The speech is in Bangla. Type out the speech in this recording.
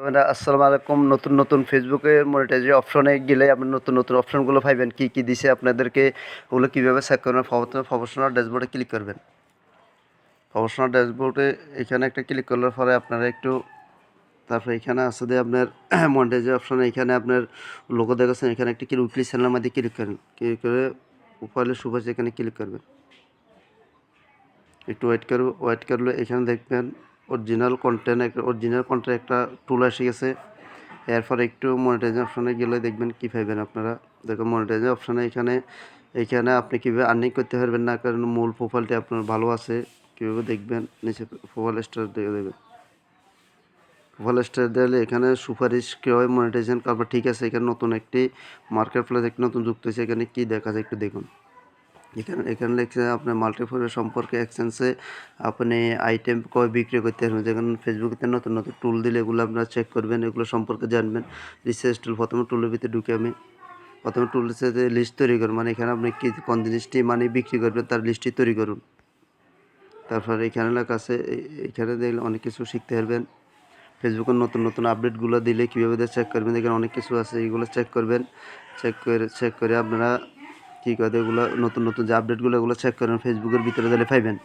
আসসালামু আলাইকুম। নতুন, নতুন ফেসবুকে মনিটাইজের অপশনে গেলে আপনি নতুন, নতুন অপশনগুলো পাইবেন। কি, কি দিছে আপনাদেরকে ওগুলো কিভাবে চেক করবেন? প্রথমে প্রফেশনাল ড্যাশবোর্ডে ক্লিক করবেন। প্রফেশনাল ড্যাশবোর্ডে এখানে একটা ক্লিক করলে পরে আপনারা একটু তারপরে এখানে আছে যে আপনার মনিটাইজের অপশনে এখানে আপনার লোগো দেখাচ্ছেন এখানে একটা উইকলি চ্যানেলের মধ্যে ক্লিক করেন। ক্লিক করে উপরে সুপারিশ এখানে ক্লিক করবেন। একটু ওয়েট করলে এখানে দেখবেন অরিজিনাল কন্টেন্ট একটা টুল এসে গেছে। এরপরে একটু মনিটাইজেশন অপশনে গেলে দেখবেন কি পাইবেন আপনারা। দেখুন মনিটাইজেশন অপশনে এখানে আপনি কীভাবে আর্নিং করতে পারবেন না, কারণ মূল প্রোফাইলটি আপনার ভালো আছে কীভাবে দেখবেন। নিচে প্রোফাইল স্টার দিয়ে দেবেন। প্রোফাইল স্টার দিলে এখানে সুপারিশ কীভাবে মনিটাইজেশন করবে ঠিক আছে। এখানে নতুন একটি মার্কেট প্লেস একটি নতুন যুক্ত হয়েছে। এখানে কি দেখা যায় একটু দেখুন। এখানে লিখছে আপনার মাল্টিপ্লেয়ার সম্পর্কে এক্সচেঞ্জে আপনি আইটেম কবে বিক্রি করতে পারবেন। যেখানে ফেসবুকে নতুন নতুন টুল দিলে এগুলো আপনারা চেক করবেন, এগুলো সম্পর্কে জানবেন। রিসার্চ টুল প্রথমে টুলের ভিতরে ঢুকে আমি প্রথমে টুলের সাথে লিস্ট তৈরি করুন, মানে এখানে আপনি কি কোন জিনিসটি মানে বিক্রি করবেন তার লিস্টটি তৈরি করুন। তারপর এখানে লেখা আছে, এখানে দেখলে অনেক কিছু শিখতে পারবেন। ফেসবুকের নতুন নতুন আপডেটগুলো দিলে কীভাবে চেক করবেন, এখানে অনেক কিছু আছে, এগুলো চেক করবেন। চেক করে আপনারা কী করে এগুলো নতুন নতুন যে আপডেটগুলো এগুলো চেক করেন ফেসবুকের ভিতরে দিলে পাইবেন।